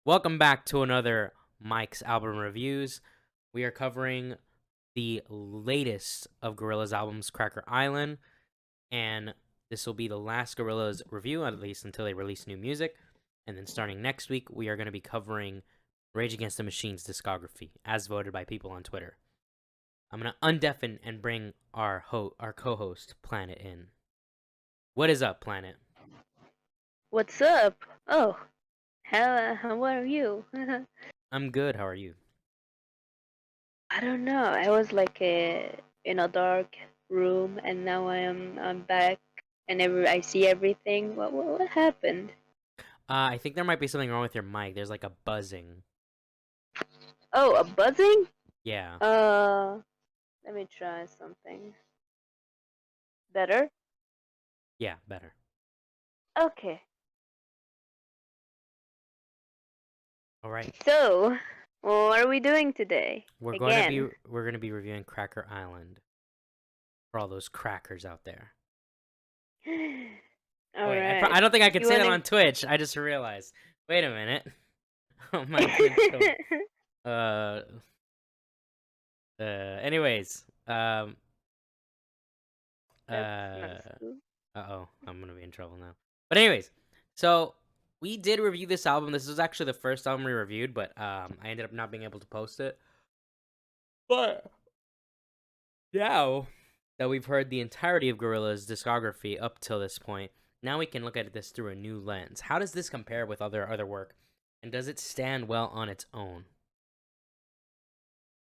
Welcome back to another Mike's album reviews. We are covering the latest of Gorillaz albums, Cracker Island, and this will be the last Gorillaz review, at least until they release new music. And then starting next week, we are going to be covering Rage Against the Machine's discography, as voted by people on Twitter. I'm going to undeafen and bring our co-host, Planet, in. What is up, Planet? What's up? Oh, how are you? I'm good. How are you? I don't know. I was like in a dark room, and now I'm back, and I see everything. What happened? I think there might be something wrong with your mic. There's like a buzzing. Oh, a buzzing? Yeah. Uh, Let me try something better. Yeah, better. Okay. All right. So, what are we doing today? Again. We're gonna be reviewing Cracker Island for all those crackers out there. All Wait, right. I don't think I can You say that wanna? on Twitch. I just realized. Wait a minute. Oh my goodness. Uh. Anyways. That's not Uh. cool. Oh, I'm gonna be in trouble now. But anyways, so we did review this album. This was actually the first album we reviewed, but I ended up not being able to post it. But now that we've heard the entirety of Gorillaz' discography up till this point, now we can look at this through a new lens. How does this compare with other work, and does it stand well on its own?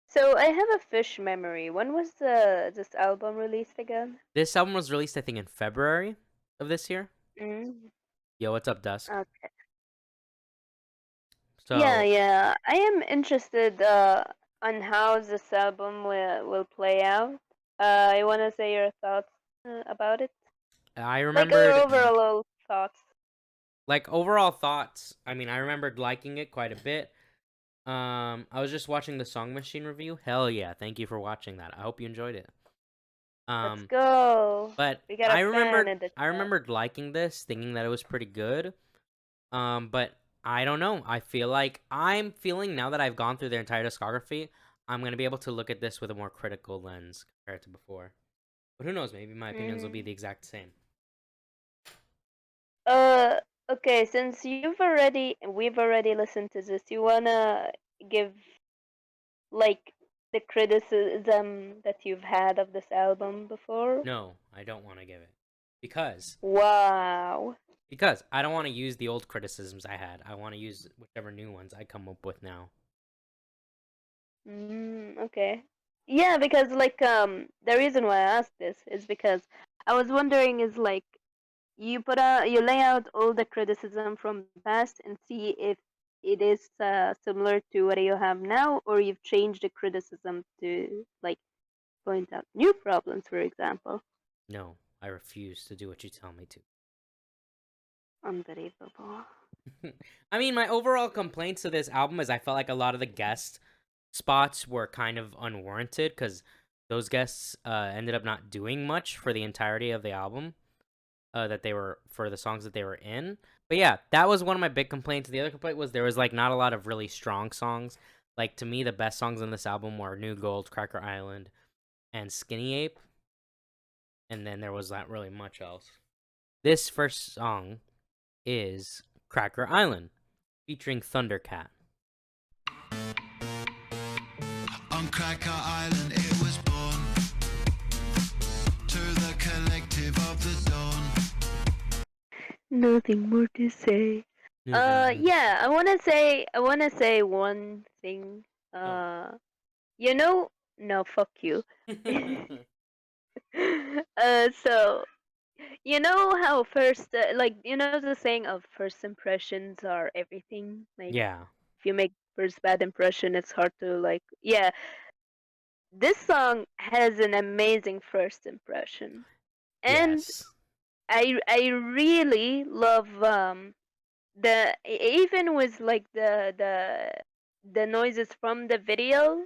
So I have a fish memory. When was this album released again? This album was released, I think, in February of this year. Mm, Yo, what's up, Dusk? okay. Yeah, So yeah. I am interested on how this album will play out. I want to say your thoughts about it. I Like your remembered, overall thoughts. like overall thoughts. I mean, I remembered liking it quite a bit. I was just watching the Song Machine review. Hell yeah! Thank you for watching that. I hope you enjoyed it. Let's Um, go. but We got a fan in the I chat. remembered liking this, thinking that it was pretty good. But I don't know. I feel like I'm feeling now that I've gone through their entire discography, I'm gonna be able to look at this with a more critical lens compared to before. But who knows? Maybe my opinions will be Mm. the exact same. Uh, okay. Since we've already listened to this. You wanna give like the criticism that you've had of this album before? No, I don't want to give it because Wow. I don't want to use the old criticisms I had. I want to use whichever new ones I come up with now. Okay. Yeah, because like the reason why I asked this is because I was wondering is like you lay out all the criticism from the past and see if it is similar to what you have now, or you've changed the criticism to like point out new problems, for example. No, I refuse to do what you tell me to. Unbelievable. I mean, my overall complaints to this album is I felt like a lot of the guest spots were kind of unwarranted because those guests ended up not doing much for the entirety of the album that they were for the songs that they were in. But yeah, that was one of my big complaints. The other complaint was there was like not a lot of really strong songs. Like to me, the best songs on this album were New Gold, Cracker Island, and Skinny Ape. And then there was not really much else. This first song is Cracker Island, featuring Thundercat. On Cracker Island it was born, to the collective of the dawn. Nothing more to say. Nothing more to say. Yeah, I wanna say one thing. Oh. Uh, you know, no, fuck you. So you know how first, like you know the saying of first impressions are everything. Like Yeah. if you make first bad impression, it's hard to like. Yeah, this song has an amazing first impression, and Yes. I really love even with like the noises from the video,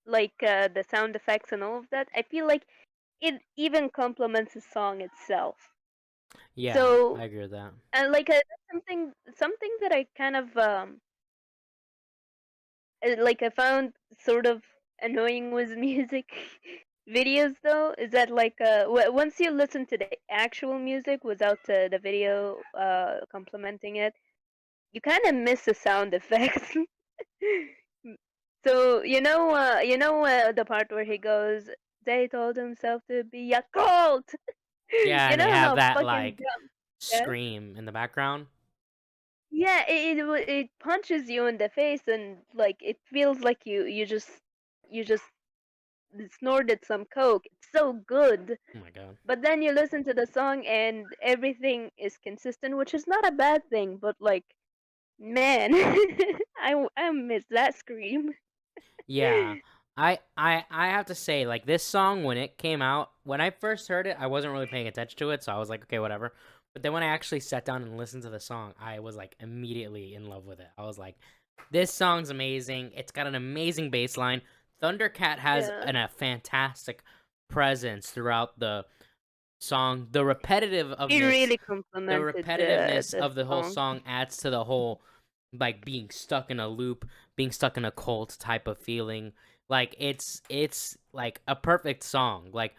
like the sound effects and all of that. I feel like it even complements the song itself. Yeah, So I agree with that. and like something that I kind of like I found sort of annoying with music videos though is that like once you listen to the actual music without the video complementing it, you kind of miss the sound effects. So the part where he goes, they told himself to be a cult. Yeah, You and they know have how that fucking like dumb. Yeah, scream in the background. yeah, it punches you in the face and like it feels like you just snorted some coke. It's so good. Oh my god. But then you listen to the song and everything is consistent, which is not a bad thing, but like man, I miss that scream. Yeah. I have to say, like, this song, when it came out, when I first heard it, I wasn't really paying attention to it, so I was like, okay, whatever. But then when I actually sat down and listened to the song, I was like immediately in love with it. I was like, this song's amazing. It's got an amazing bass line. Thundercat has Yeah, a fantastic presence throughout the song. he really The complimented repetitiveness the of the whole song. song adds to the whole, like, being stuck in a loop, being stuck in a cult type of feeling. Like, it's like a perfect song. Like,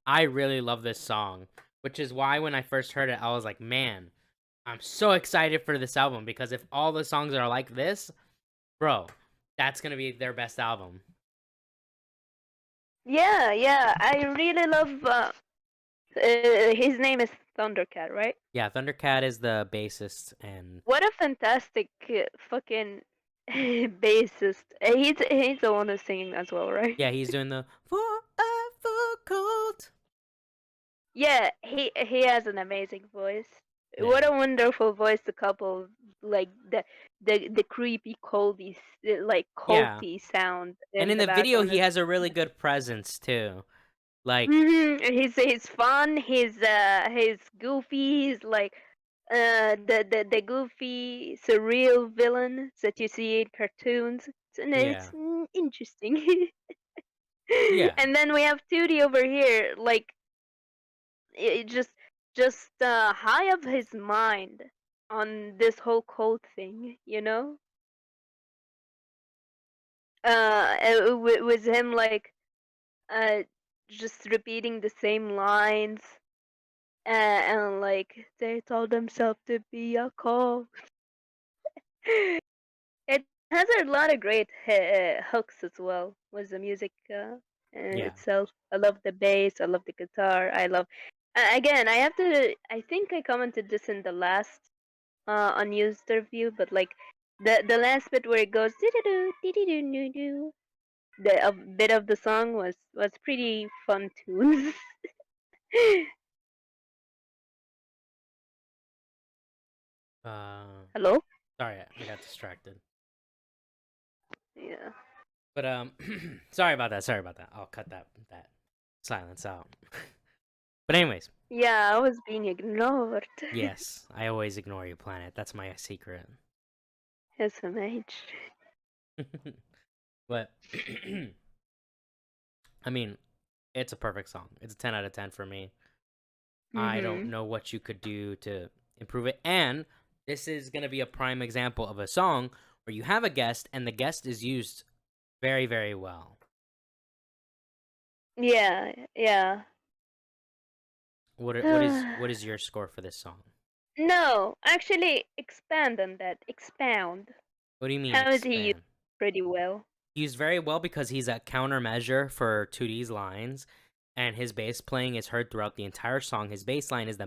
I really love this song, which is why when I first heard it, I was like, man, I'm so excited for this album, because if all the songs are like this, bro, that's gonna be their best album. Yeah, yeah, I really love. His name is Thundercat, right? Yeah, Thundercat is the bassist, and What a fantastic fucking bassist. He's the one who's singing as well, right? yeah, he's doing the forever cult. Yeah, he has an amazing voice. What Yeah. a wonderful voice to couple like the creepy like Yeah. culty sound And in in the the video, background. he has a really good presence too. Like, He's fun. He's goofy. He's like the goofy surreal villain that you see in cartoons. And it's yeah, interesting. yeah, And then we have Tootie over here, like it just high of his mind on this whole cult thing, you know? With him like uh just repeating the same lines and like they told themselves to be a cult. It has a lot of great hooks as well with the music in yeah. itself. I love the bass. I love the guitar. I love. Again, I have to. I think I commented this in the last unused review, but like the last bit where it goes doo doo doo doo, the a bit of the song was pretty fun tunes. Uh, Hello. sorry, I got distracted. Yeah. But sorry about that. Sorry about that. I'll cut that silence out. But anyways, Yeah, I was being ignored. yes, I always ignore you, Planet. That's my secret. SMH. But I mean, it's a perfect song. It's a 10 out of 10 for me. I don't Mhm. know what you could do to improve it. And this is going to be a prime example of a song where you have a guest and the guest is used very, very well. Yeah, yeah. What is your score for this song? No, actually, expand on that. Expound. What do you mean How is he used expand? pretty well? Used very well because he's a countermeasure for 2D's lines, and his bass playing is heard throughout the entire song. His bass line is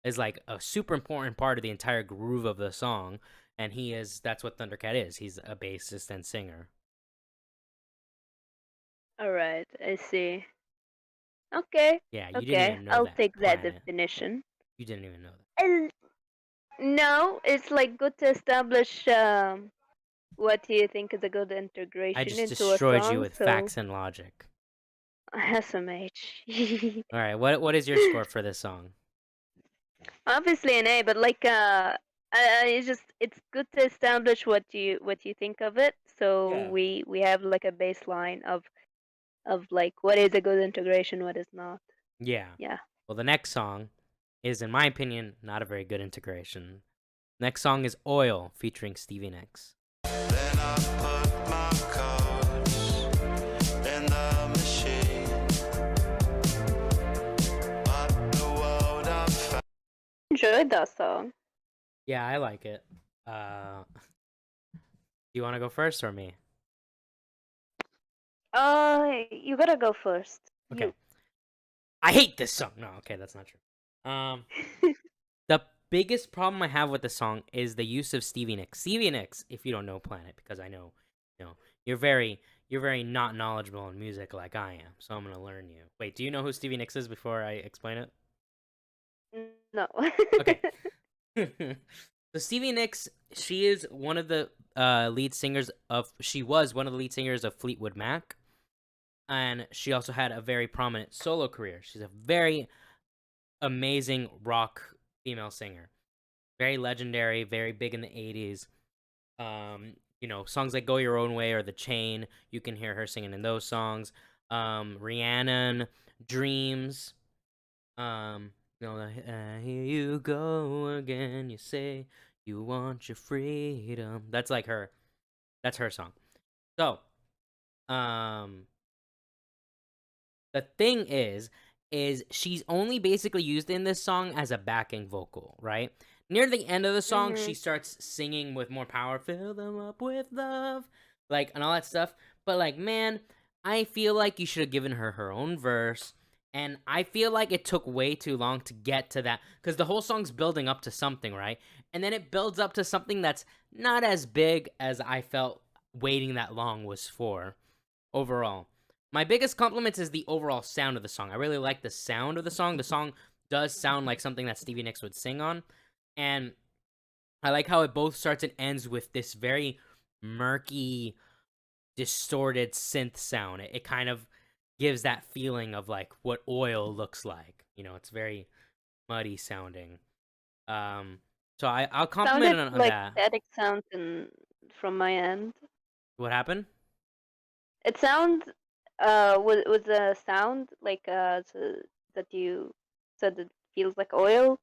is like a super important part of the entire groove of the song, and that's what Thundercat is. He's a bassist and singer. Alright, I see. Okay, Yeah, you didn't okay. even know I'll that, take that Planet. definition. You didn't even know that. And no, it's like good to establish what do you think is a good I integration just into a destroyed you song, with so facts and logic. SMH. All right, what is your score for this song? Obviously an A, but like it's good to establish what you think of it. So Yeah. we have like a baseline of like what is a good integration, what is not. Yeah. Yeah. Well, the next song is, in my opinion, not a very good integration. Next song is Oil featuring Stevie Nicks. Then I put my codes in the machine. But the world I found. Enjoyed that song. Yeah, I like it. Do you want to go first or me? You gotta go first. Okay. I hate this song. No, okay, that's not true. The biggest problem I have with the song is the use of Stevie Nicks. Stevie Nicks, if you don't know Planet, because I know, you're very not knowledgeable in music like I am, so I'm gonna learn you. Wait, do you know who Stevie Nicks is before I explain it? No. Okay. So Stevie Nicks, she is one of the lead singers of. She was one of the lead singers of Fleetwood Mac, and she also had a very prominent solo career. She's a very amazing rock female singer, very legendary, very big in the 80s. Songs like "Go Your Own Way" or "The Chain," you can hear her singing in those songs. Rhiannon, "Dreams." Here you go again. You say you want your freedom. That's like her. That's her song. So, the thing is she's only basically used in this song as a backing vocal, right? Near the end of the song, she starts singing with more power, fill them up with love, and all that stuff. But, man, I feel like you should have given her her own verse, and I feel like it took way too long to get to that, because the whole song's building up to something, right? And then it builds up to something that's not as big as I felt waiting that long was for, overall. My biggest compliment is the overall sound of the song. I really like the sound of the song. The song does sound like something that Stevie Nicks would sing on. And I like how it both starts and ends with this very murky, distorted synth sound. It kind of gives that feeling of what oil looks like. It's very muddy sounding. So I'll compliment Sounded on like that. static sounds from my end. What happened? It sounds was a sound that you said it feels like oil.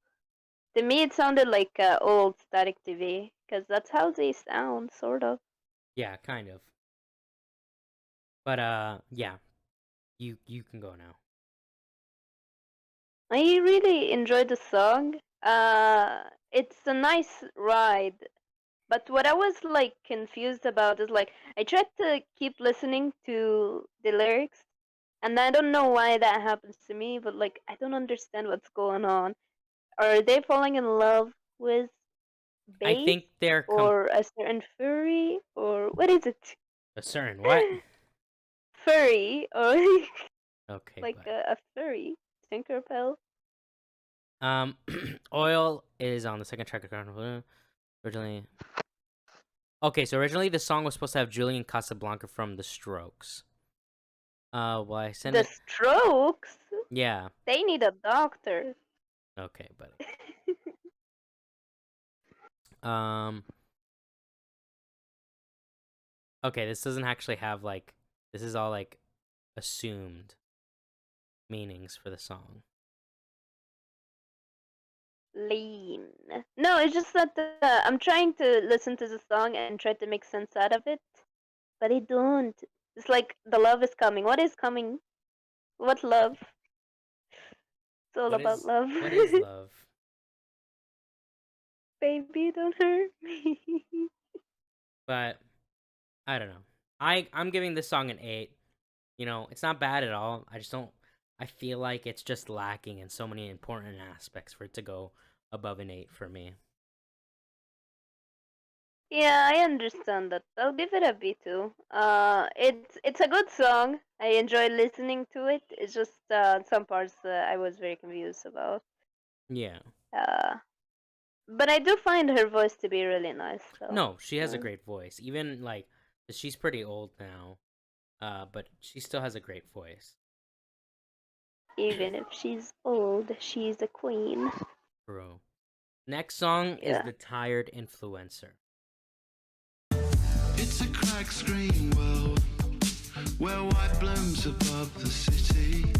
To me, it sounded like old static TV because that's how they sound, sort of. Yeah, kind of. But yeah, you can go now. I really enjoyed the song. It's a nice ride, but what I was confused about is I tried to keep listening to the lyrics, and I don't know why that happens to me, but I don't understand what's going on. Are they falling in love with I bass think they're or a certain furry or what is it? a certain what? Furry or Okay, like but a furry Tinkerbell? Oil is on the second track of Carnival. Originally, okay, so originally the song was supposed to have Julian Casablanca from The Strokes. Well, I sent The it. Strokes? Yeah. They need a doctor. Okay, buddy. Um. Okay, this doesn't actually have this is all assumed meanings for the song. Lean. No, it's just that I'm trying to listen to the song and try to make sense out of it, but I don't. It's like the love is coming. What is coming? What love? It's all about love. What is love? Baby, don't hurt me. But I don't know. I'm giving this song an 8. It's not bad at all. I just don't. I feel like it's just lacking in so many important aspects for it to go above an 8 for me. Yeah, I understand that. I'll give it a B too. It's a good song. I enjoy listening to it. It's just some parts I was very confused about. Yeah. Uh, but I do find her voice to be really nice. So No, she has a great voice. Even she's pretty old now. But she still has a great voice. even if she's old, she's a queen. Bro. Next song is Yeah. The Tired Influencer. It's a cracked screen world where white blooms above the city.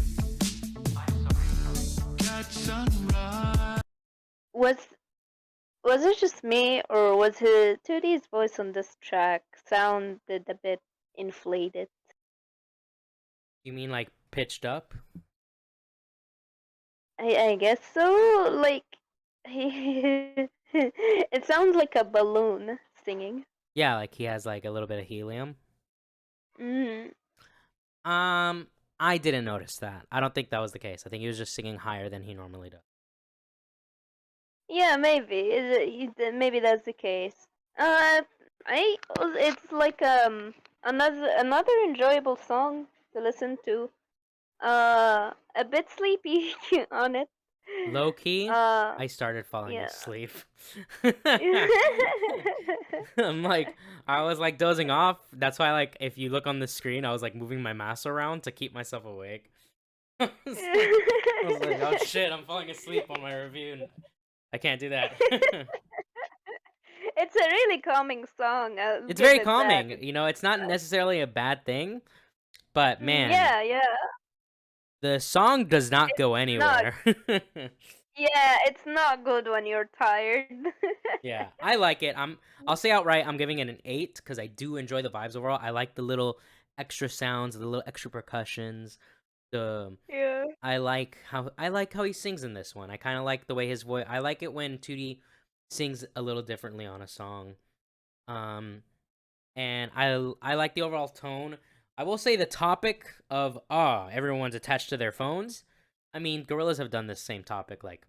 Cat sunrise. Was Was it just me, or was his 2D's voice on this track sounded a bit inflated? You mean like pitched up? I guess so. Like he, it sounds like a balloon singing. Yeah, like he has like a little bit of helium. Mm. Um, I didn't notice that. I don't think that was the case. I think he was just singing higher than he normally does. Yeah, maybe. Maybe that's the case. Uh, it's like another enjoyable song to listen to. A bit sleepy on it. Low key, Uh, I started falling yeah. asleep. I'm like, I was like dozing off. That's why, like, if you look on the screen, I was like moving my mouse around to keep myself awake. I was like, oh shit, I'm falling asleep on my review. I can't do that. It's a really calming song. I'll It's give very it that. calming. You know, it's not necessarily a bad thing, but man, Yeah, yeah. the song does not It's go not. anywhere. Yeah, it's not good when you're tired. Yeah, I like it. I'll say outright, I'm giving it an 8 because I do enjoy the vibes overall. I like the little extra sounds, the little extra percussions. The Yeah. I like how he sings in this one. I kind of like the way his voice. I like it when 2D sings a little differently on a song. Um, and I like the overall tone. I will say the topic of everyone's attached to their phones. I mean, Gorillaz have done this same topic like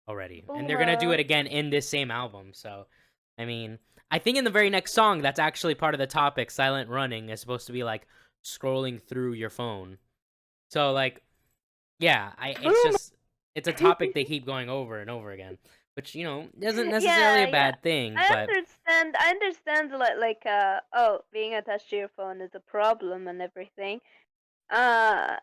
already, and they're gonna do Uma. it again in this same album. So, I mean, I think in the very next song, that's actually part of the topic. Silent running is supposed to be like scrolling through your phone. So, like, yeah, it's Uma. just it's a topic they keep going over and over again, which isn't necessarily Yeah, a yeah. bad thing, but I understand being attached to your phone is a problem and everything. But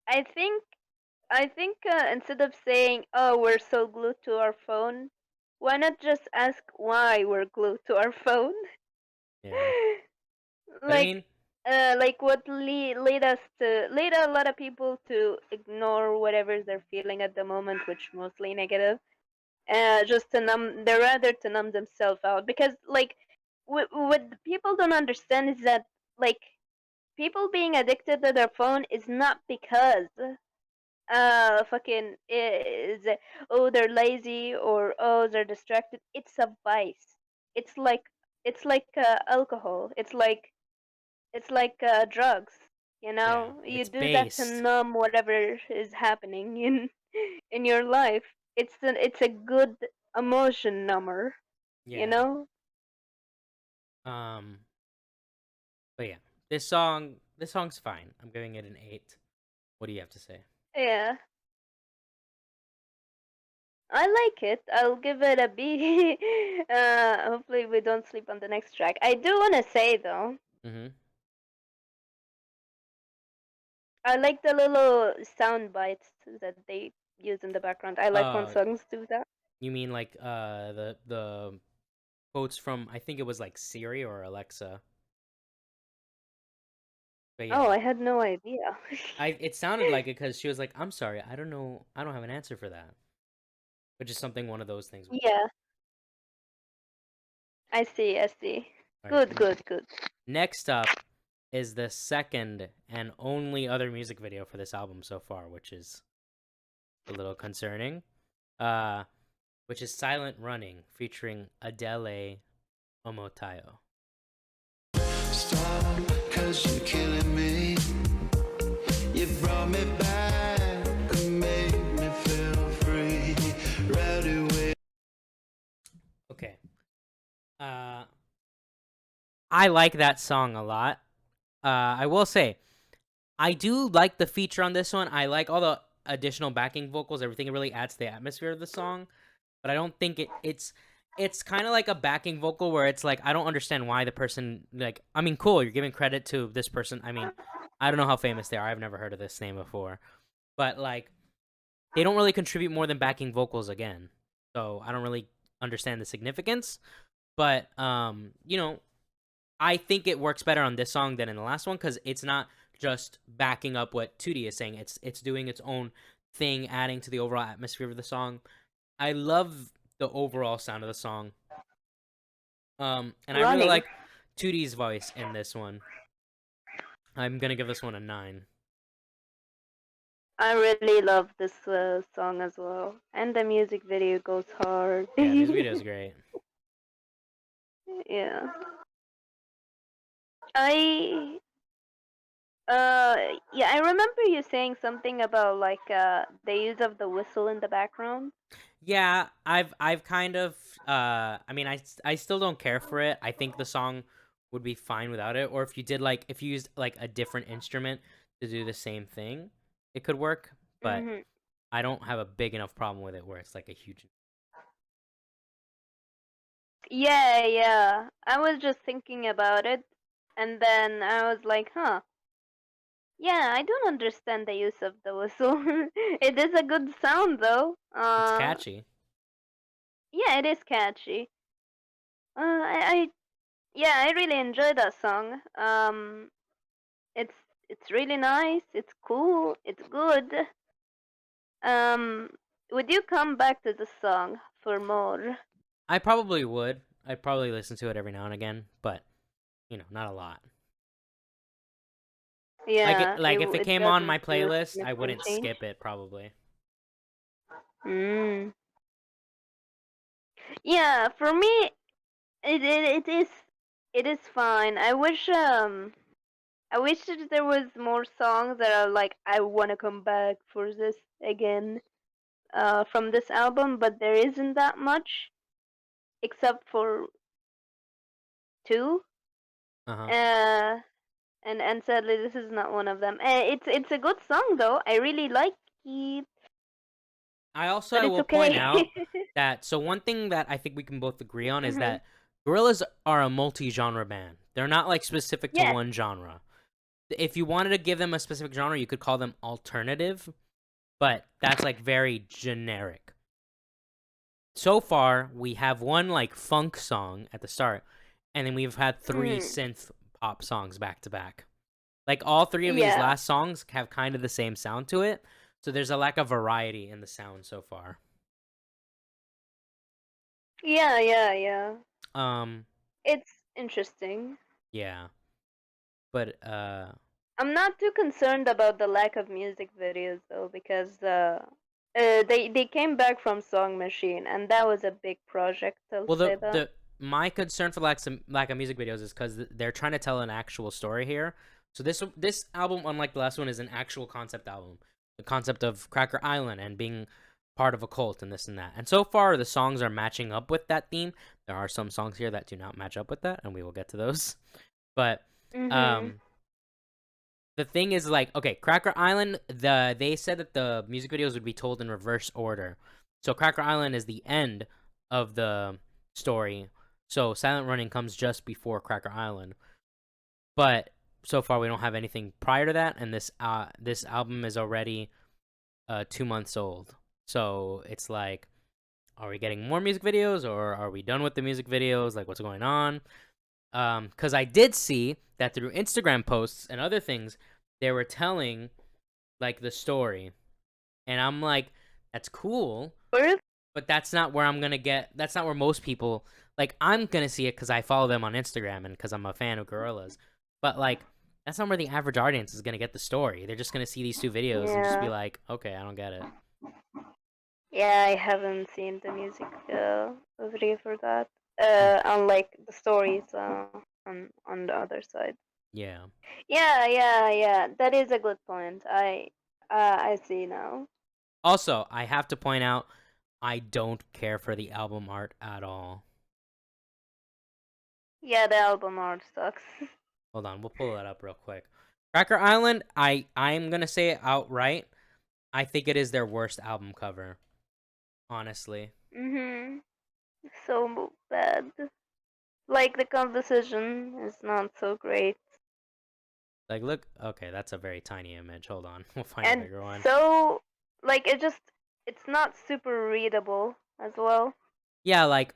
I think instead of saying, "Oh, we're so glued to our phone," why not just ask why we're glued to our phone? yeah. But I like mean, like what lead a lot of people to ignore whatever they're feeling at the moment, which mostly negative. Just to numb, they're rather to numb themselves out, because like what people don't understand is that like people being addicted to their phone is not because fucking is oh they're lazy or oh they're distracted. It's a vice. It's like alcohol. It's like drugs. You yeah, know, you it's do that to based. numb whatever is happening in your life. It's a good emotion number. You Yeah. know. Um. But yeah, this song's fine. I'm giving it an 8. What do you have to say? Yeah, I like it. I'll give it a B. Hopefully we don't sleep on the next track. I do want to say though, Mm-hmm. I like the little sound bites that they use in the background. I like when Uh, songs do that. you mean like the quotes from, I think it was like Siri or Alexa. But Oh, yeah, I had no idea. it sounded like it because she was like, "I'm sorry, I don't know, I don't have an answer for that," which is something one of those things would. Yeah, I see. I see. All right. Good, good, good. Next up is the second and only other music video for this album so far, which is a little concerning. Uh, which is "Silent Running" featuring Adele Omotayo. Stop, cause you're killing me. You brought me back and made me feel free. Right away. Okay. I like that song a lot. I will say, I do like the feature on this one. I like all the additional backing vocals. Everything really adds to the atmosphere of the song. But I don't think it's kind of like a backing vocal where it's like I don't understand why the person, like, I mean, cool, you're giving credit to this person. I mean, I don't know how famous they are. I've never heard of this name before. But like they don't really contribute more than backing vocals again. So I don't really understand the significance. But I think it works better on this song than in the last one because it's not just backing up what 2D is saying. It's doing its own thing, adding to the overall atmosphere of the song. I love the overall sound of the song. And I really Running. like 2D's voice in this one. I'm gonna give this one a 9. I really love this song as well, and the music video goes hard. Yeah, the music video is great. Yeah. I yeah, I remember you saying something about like the use of the whistle in the background. Yeah, I've kind of I mean I still don't care for it. I think the song would be fine without it, or if you did like if you used like a different instrument to do the same thing, it could work, but Mhm. I don't have a big enough problem with it where it's like a huge. Yeah, yeah. I was just thinking about it, and then I was like, huh. Yeah, I don't understand the use of the whistle. It is a good sound though. It's catchy. Yeah, it is catchy. I yeah, I really enjoy that song. It's it's really nice. It's cool. It's good. Um, would you come back to the song for more? I probably would. I'd probably listen to it every now and again, but not a lot. Yeah, Like if it it came on doesn't my feel playlist, I significant wouldn't change. skip it probably. Mm. Yeah, for me, it is fine. I wish that there was more songs that are like I wanna come back for this again. From this album, but there isn't that much except for two. Uh-huh. Uh, and sadly, this is not one of them. It's a good song though. I really like it, I also but I it's will point okay. out that one thing that I think we can both agree on is Mhm. that Gorillaz are a multi-genre band. They're not like specific to Yes. one genre. If you wanted to give them a specific genre, you could call them alternative, but that's like very generic. So far, we have one like funk song at the start, and then we've had 3 Mhm. synth pop songs back to back. Like all 3 of these Yeah. last songs have kind of the same sound to it, so there's a lack of variety in the sound so far. Yeah. Yeah. Yeah. Um, It's interesting. yeah, but I'm not too concerned about the lack of music videos though, because they came back from Song Machine, and that was a big project. I'll well, say that. the my concern for lack of music videos is because they're trying to tell an actual story here. So this album, unlike the last one, is an actual concept album. The concept of Cracker Island and being part of a cult and this and that. And so far, the songs are matching up with that theme. There are some songs here that do not match up with that, and we will get to those. But Mhm. um, the thing is, like, okay, Cracker Island. They said that the music videos would be told in reverse order. So Cracker Island is the end of the story. So Silent Running comes just before Cracker Island. But so far we don't have anything prior to that, and this album is already 2 months old. So it's like, are we getting more music videos, or are we done with the music videos? Like, what's going on? Because I did see that through Instagram posts and other things, they were telling like the story, and I'm like, that's cool, First, but that's not where I'm gonna get. That's not where most people like. I'm gonna see it because I follow them on Instagram and because I'm a fan of Gorillaz, but like. That's not where the average audience is gonna get the story. They're just gonna see these 2 videos and just be yeah. like, "Okay, I don't get it." Yeah, I haven't seen the music video for that. Mm. Unlike the stories on the other side. Yeah. Yeah, yeah, yeah. That is a good point. I see now. Also, I have to point out, I don't care for the album art at all. Yeah, the album art sucks. Hold on, we'll pull that up real quick. Cracker Island, I'm gonna say it outright. I think it is their worst album cover, honestly. Mhm. So bad. Like the composition is not so great, Like, look, okay, that's a very tiny image. Hold on, we'll find a and bigger one. so like it's not super readable as well. Yeah, like,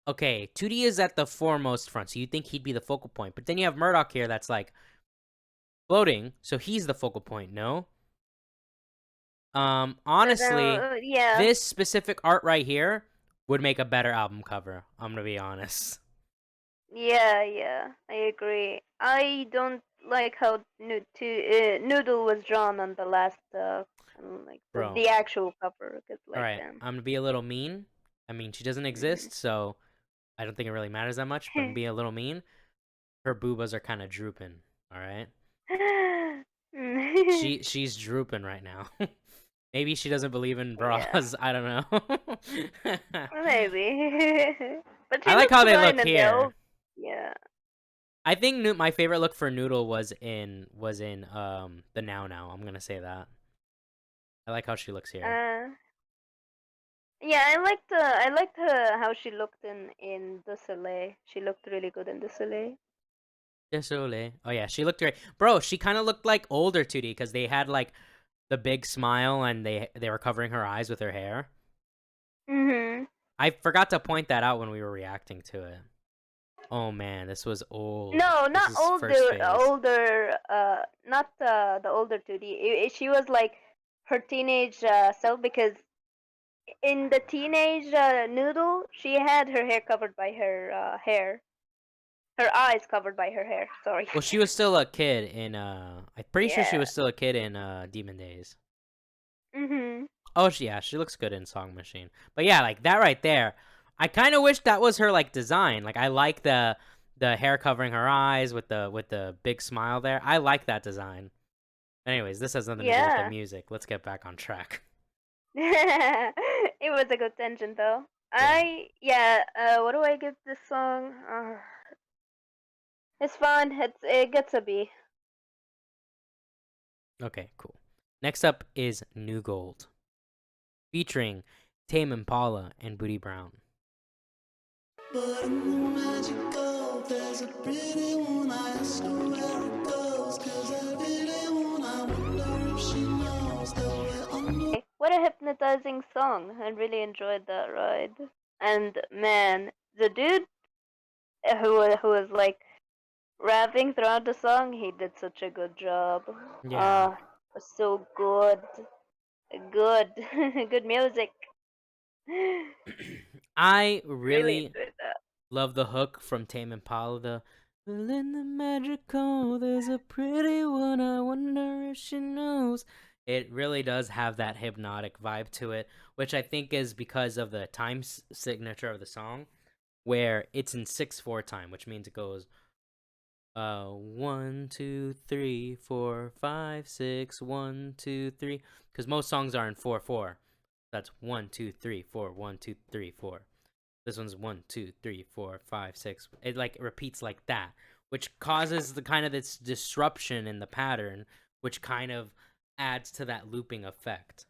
okay, 2D is at the foremost front, so you'd think he'd be the focal point, but then you have Murdoch here that's like floating, so he's the focal point. No, Honestly, Yeah, this specific art right here would make a better album cover. I'm gonna be honest. yeah, I agree. I don't like how Noodle was drawn on the last, like Bro. the actual cover, cause All like right, I'm gonna be a little mean. I mean, she doesn't mhm. exist, so I don't think it really matters that much. But I'm being a little mean. Her boobas are kind of drooping. All right, she's drooping right now. Maybe she doesn't believe in Yeah, bras. I don't know. maybe. But I she like looks how they fine look in the here. old. Yeah. I think my favorite look for Noodle was in the Now Now. I'm gonna say that. I like how she looks here. Uh, yeah, I liked how she looked in the Soleil. She looked really good in the Soleil. Désolé. Oh yeah, she looked great, bro. She kind of looked like older 2D because they had like the big smile and they were covering her eyes with her hair. Mhm. I forgot to point that out when we were reacting to it. Oh man, this was old. No, This not is first older, phase. not the older 2D. She was like her teenage self because in the teenage Noodle, she had her hair covered by her hair. Her eyes covered by her hair. Sorry. Well, she was still a kid in I'm pretty sure she Yeah. was still a kid in Demon Days. Mhm. Oh, yeah, she looks good in Song Machine. But yeah, like that right there. I kind of wish that was her like design. Like I like the hair covering her eyes with the big smile there. I like that design. Anyways, this has nothing to do with the Yeah. music. Let's get back on track. It was a good tangent though. Yeah. What do I give this song? It's fun. It gets a B. Okay, cool. Next up is New Gold, featuring Tame Impala and Booty Brown. But in the magical, there's a pretty one. I ask her where it goes, 'cause I really wanna wonder if she knows that we're on the What a hypnotizing song. I really enjoyed that ride. And man, the dude who was like rapping throughout the song, he did such a good job. Yeah. So good. Good. Good music. I Really really enjoyed that. love the hook from Tame Impala. The well, in the magical, there's a pretty one. I wonder if she knows. It really does have that hypnotic vibe to it, which I think is because of the time signature of the song, where it's in 6/4 time, which means it goes 1 2 3 4 5 6 1 2 3, because most songs are in 4/4. That's 1 2 3 4 1 2 3 4. This one's 1 2 3 4 5 6. It like repeats like that, which causes the kind of this disruption in the pattern, which kind of adds to that looping effect.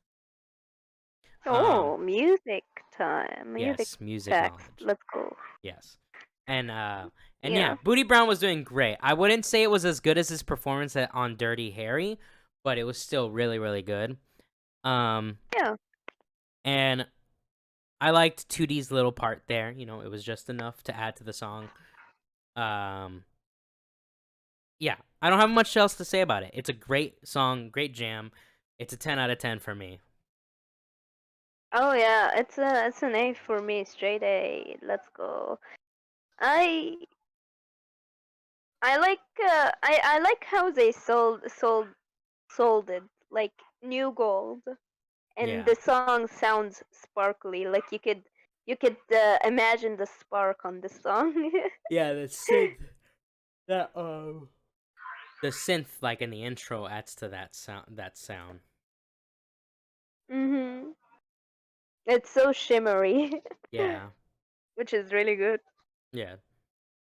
Oh, music time. Music Yes, music facts. knowledge. Let's go. Yes. And yeah, Yeah. Booty Brown was doing great. I wouldn't say it was as good as his performance on Dirty Harry, but it was still really really good. Um Yeah. and I liked 2D's little part there. You know, it was just enough to add to the song. Um yeah, I don't have much else to say about it. It's a great song, great jam. It's a 10 out of 10 for me. Oh yeah, it's an A for me, straight A. Let's go. I I like how they sold it like new gold, and Yeah. the song sounds sparkly. Like you could imagine the spark on the song. Yeah, the synth. That the synth like in the intro adds to that sound. Mhm. It's so shimmery, Yeah. which is really good. Yeah.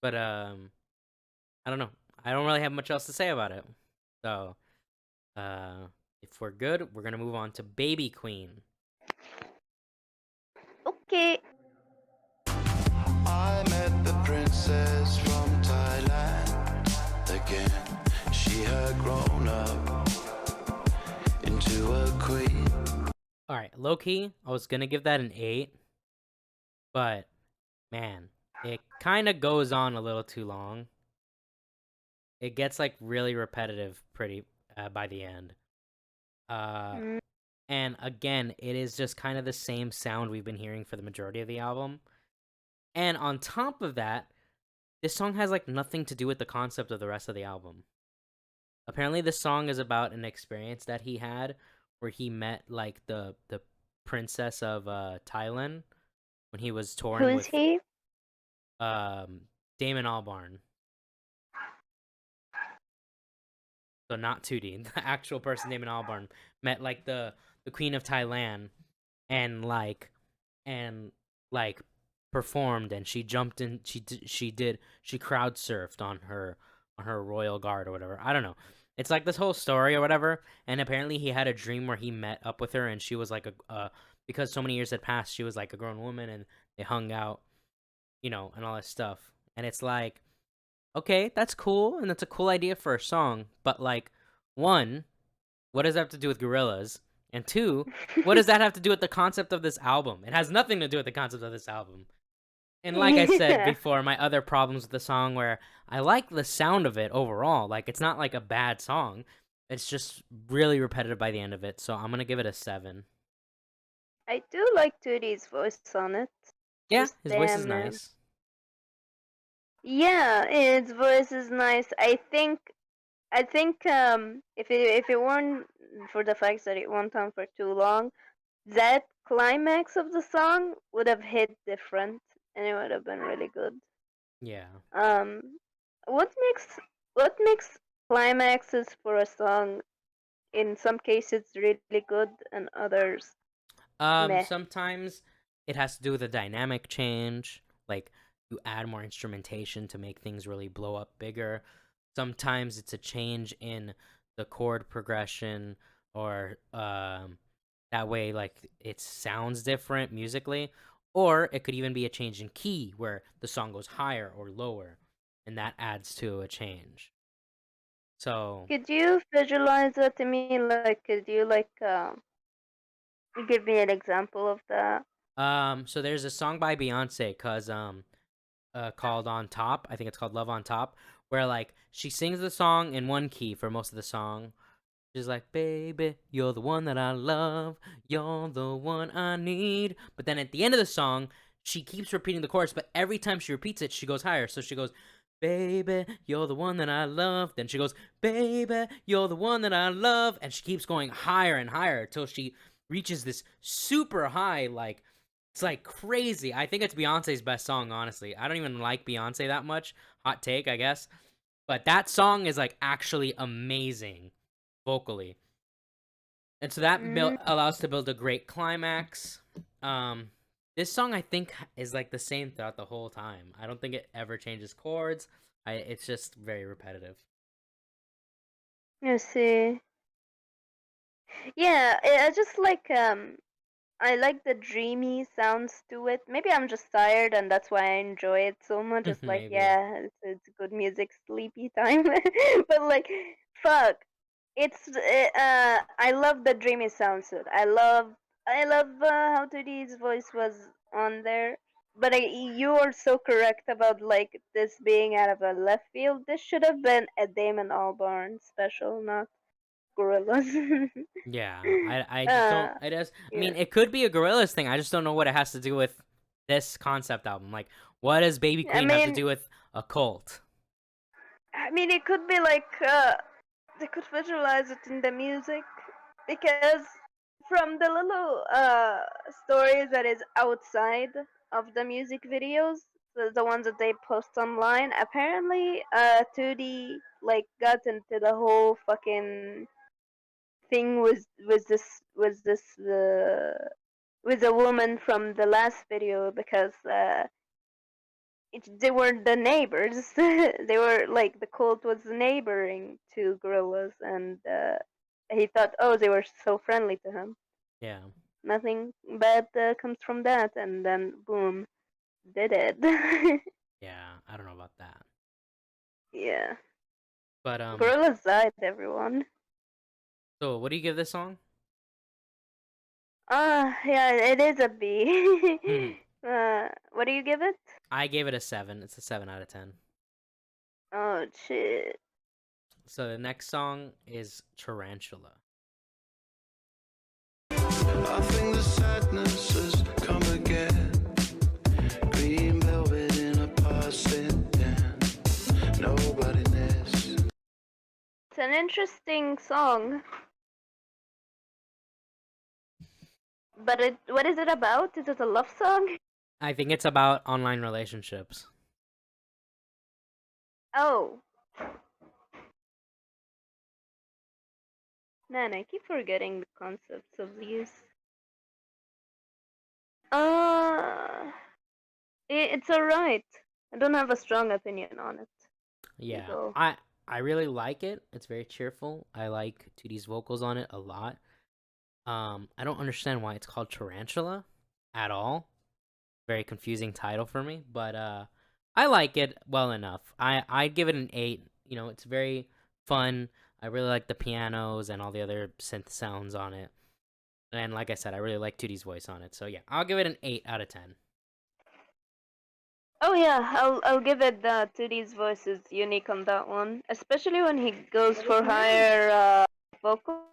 But I don't know. I don't really have much else to say about it. So, uh if we're good, we're going to move on to Baby Queen. Okay. I met the princess from Thailand again. She had grown up into a queen. All right, low key, I was going to give that an 8, but man, it kind of goes on a little too long. It gets like really repetitive pretty by the end. Uh Mm. And again, it is just kind of the same sound we've been hearing for the majority of the album. And on top of that, this song has like nothing to do with the concept of the rest of the album. Apparently this song is about an experience that he had where he met like the princess of Thailand when he was touring Who's with he? um Damon Albarn. So not 2D, the actual person Damon Albarn met like the queen of Thailand and and like performed, and she jumped in, she crowd surfed on her royal guard or whatever. I don't know. It's like this whole story or whatever, and apparently he had a dream where he met up with her, and she was like because so many years had passed, she was like a grown woman, and they hung out, and all that stuff. And it's like, okay, that's cool, and that's a cool idea for a song, but like, one, what does that have to do with Gorillaz? And two, what does that have to do with the concept of this album? It has nothing to do with the concept of this album. And like I said Yeah. before, my other problems with the song where I like the sound of it overall. Like, it's not like a bad song. It's just really repetitive by the end of it. So I'm gonna give it a 7. I do like 2D's voice on it. Yeah, Just his voice is damn, man. nice. Yeah, its voice is nice. I think if it weren't for the fact that it went on for too long, that climax of the song would have hit different and it would have been really good. Yeah. Um, what makes climaxes for a song in some cases really good and others meh? Sometimes it has to do with a dynamic change, like you add more instrumentation to make things really blow up bigger. Sometimes it's a change in the chord progression, or that way like it sounds different musically, or it could even be a change in key where the song goes higher or lower, and that adds to a change. So, Could you visualize it to me? Like, could you give me an example of that? so there's a song by Beyonce called On Top. I think it's called Love on Top, where like she sings the song in one key for most of the song. She's like, "Baby, you're the one that I love. You're the one I need." But then at the end of the song, she keeps repeating the chorus, but every time she repeats it, she goes higher. So she goes, "Baby, you're the one that I love." Then she goes, "Baby, you're the one that I love." And she keeps going higher and higher until she reaches this super high, like, it's like crazy. I think it's Beyonce's best song, honestly. I don't even like Beyonce that much. Hot take, I guess. But that song is like actually amazing vocally. And so that Mm, allows to build a great climax. This song I think is like the same throughout the whole time. I don't think it ever changes chords. It's just very repetitive. you see. Yeah, I just I like the dreamy sounds to it. Maybe I'm just tired and that's why I enjoy it so much. It's like, Maybe. yeah, it's good music, sleepy time. But like, fuck, I love the dreamy sounds to it. I love how 2D's voice was on there. But you are so correct about like this being out of a left field. This should have been a Damon Albarn special, not Gorillaz. Yeah, I just don't. uh, It is. I yeah. mean, it could be a Gorillaz thing. I just don't know what it has to do with this concept album. Like, what does Baby I Queen have to mean, do with a cult? it could be like they could visualize it in the music because from the little stories that is outside of the music videos, the ones that they post online, apparently 2D like got into the whole fucking thing with the woman from the last video because they were the neighbors. They were like the cult was neighboring to gorillas, and he thought, oh, they were so friendly to him. Yeah, Nothing bad comes from that, and then boom, did it. yeah. I don't know about that, Yeah, but gorillas died, everyone. So what do you give this song? Yeah, it is a B. Hmm. What do you give it? I gave it a 7. It's a 7 out of 10. Oh shit. So the next song is Tarantula. I think the sadness has come again. Green velvet in a passing den. Nobody knows. It's an interesting song. But what is it about? Is it a love song? I think it's about online relationships. Oh. Man, I keep forgetting the concepts of these. It's alright. I don't have a strong opinion on it. Yeah, Go. I really like it. It's very cheerful. I like 2D's vocals on it a lot. I don't understand why it's called Tarantula at all. Very confusing title for me, but I like it well enough. I'd give it an 8. You know, it's very fun. I really like the pianos and all the other synth sounds on it. And like I said, I really like 2D's voice on it. So yeah, I'll give it an 8 out of 10. Oh yeah, I'll give it that. 2D's voice is unique on that one, especially when he goes for higher vocals.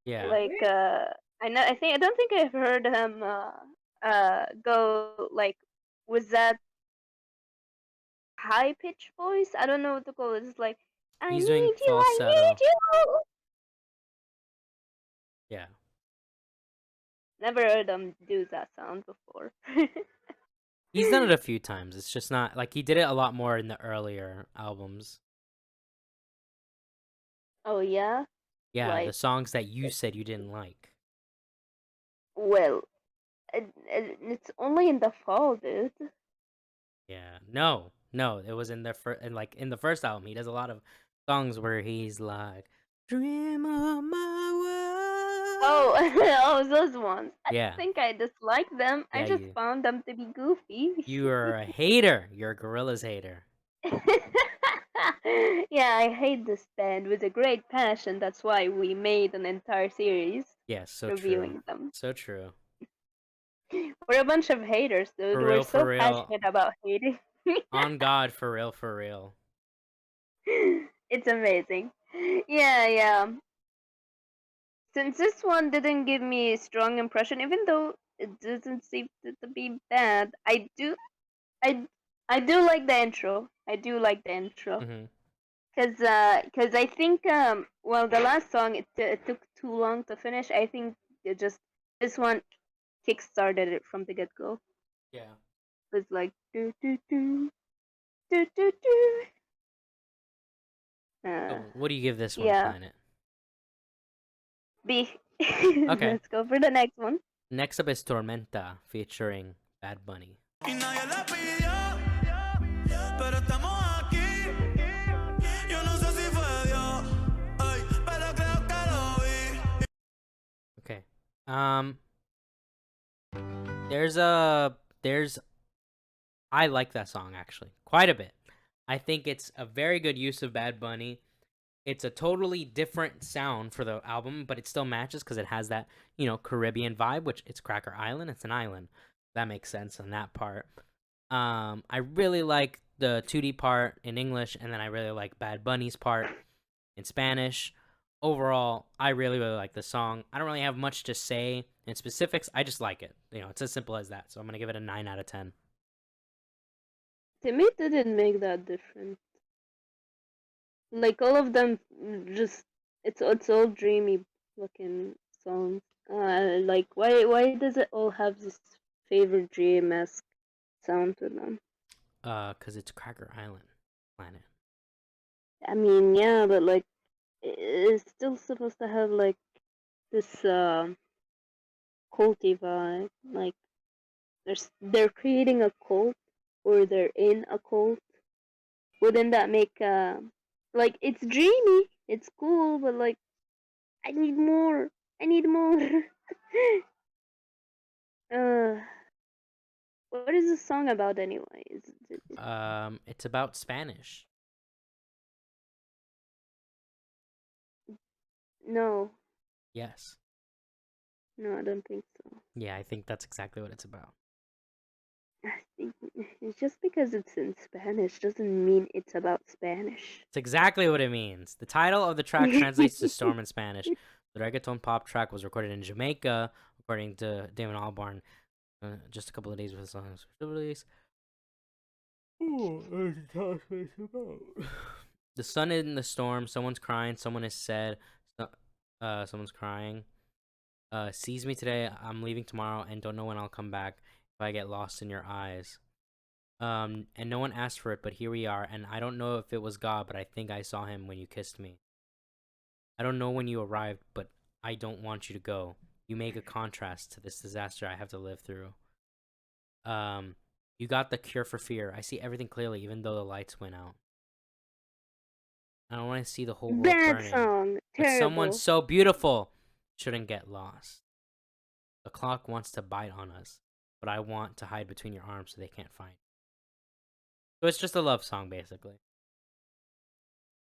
Yeah. Like I don't think I've heard him go like with that high pitched voice. I don't know what to call it. It's like I He's doing need you, I falsetto. need you. Yeah. Never heard him do that sound before. He's done it a few times. It's just not like he did it a lot more in the earlier albums. Oh yeah, Yeah, the like songs that you said you didn't like. well, it's only in the fall, dude. Yeah. No, it was in the in the first album. He does a lot of songs where he's like, "Dream of my Oh, world." oh, those ones. I Yeah. don't think I dislike them. I Yeah, just found them to be goofy. you are a hater. You're a Gorillaz hater. Yeah, I hate this band with a great passion. That's why we made an entire series Yes, so true. reviewing them. So true. We're a bunch of haters, dude. For We're real, for so real. passionate about hating. On God, for real, for real. It's amazing. Yeah, yeah. Since this one didn't give me a strong impression, even though it doesn't seem to be bad, I I do like the intro. I do like the intro. Hmm. Cause I think well the last song it took too long to finish. I think it just this one kickstarted it from the get go. Yeah. It was like do do do do do do. So, what do you give this one, Yeah. Planet? B. Okay. Let's go for the next one. Next up is Tormenta featuring Bad Bunny. Y nadie la pidió, pero estamos aquí. Yo no sé si fue Dios, ay, pero creo que lo vi. Okay. There's I like that song actually quite a bit. I think it's a very good use of Bad Bunny. It's a totally different sound for the album, but it still matches because it has that, Caribbean vibe, which it's Cracker Island. It's an island. That makes sense on that part. I really like the 2D part in English, and then I really like Bad Bunny's part in Spanish. Overall, I really, really like the song. I don't really have much to say in specifics. I just like it. It's as simple as that. So I'm going to give it a 9 out of 10. To me, it didn't make that difference. Like all of them, just it's all dreamy looking songs. Like why does it all have this favorite dream-esque sound to them? Because it's Cracker Island planet. I mean, yeah, but like it's still supposed to have like this culty vibe. Like they're creating a cult or they're in a cult. Wouldn't that make like it's dreamy, it's cool, but like I need more. I need more. uh, what is the song about anyway? It's about Spanish. No, Yes. no, I don't think so. Yeah, I think that's exactly what it's about. I think it's just because it's in Spanish doesn't mean it's about Spanish. It's exactly what it means. The title of the track translates to storm in Spanish. The reggaeton pop track was recorded in Jamaica, according to Damon Albarn. Just a couple of days before the song's release. The sun in the storm. Someone's crying. Someone is sad. Someone's crying. Sees me today. I'm leaving tomorrow and don't know when I'll come back if I get lost in your eyes. And no one asked for it, but here we are. And I don't know if it was God, but I think I saw him when you kissed me. I don't know when you arrived, but I don't want you to go. You make a contrast to this disaster I have to live through. You got the cure for fear. I see everything clearly, even though the lights went out. I don't want to see the whole world Bad burning. song. But someone Terrible. so beautiful shouldn't get lost. The clock wants to bite on us, but I want to hide between your arms so they can't find. So it's just a love song, basically.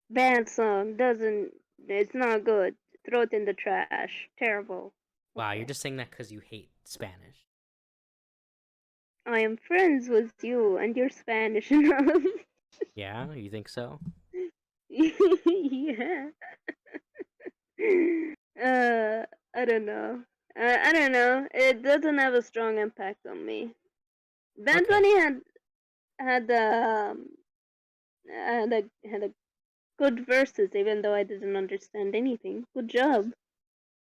Bad song. Doesn't. It's not good. Throw it in the trash. Terrible. Wow, you're Okay. just saying that because you hate Spanish. I am friends with you, and you're Spanish enough. Yeah, you think so? Yeah. I don't know. I don't know. It doesn't have a strong impact on me. Bad Okay. Bunny had had a good verses, even though I didn't understand anything. Good job.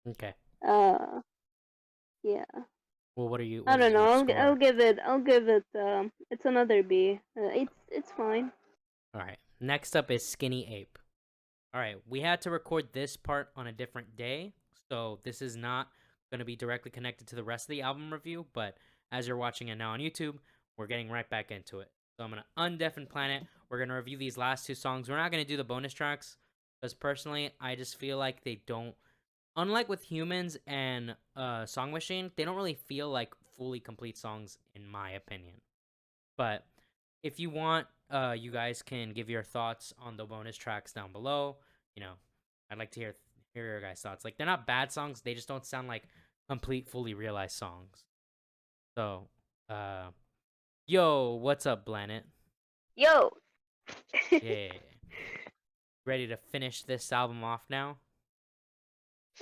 Okay. Uh, yeah. Well, what are you? I What don't is know. your I'll score? give it. I'll give it. It's another B. It's fine. All right. Next up is Skinny Ape. All right. We had to record this part on a different day, so this is not going to be directly connected to the rest of the album review. But as you're watching it now on YouTube, we're getting right back into it. So I'm gonna undeafen Planet. We're gonna review these last two songs. We're not gonna do the bonus tracks because personally, I just feel like they don't. Unlike with Humans and Song Machine, they don't really feel like fully complete songs, in my opinion. But if you want, you guys can give your thoughts on the bonus tracks down below. You know, I'd like to hear your guys' thoughts. Like they're not bad songs; they just don't sound like complete, fully realized songs. So, uh, yo, what's up, Blanet? Yo. Yeah, ready to finish this album off now?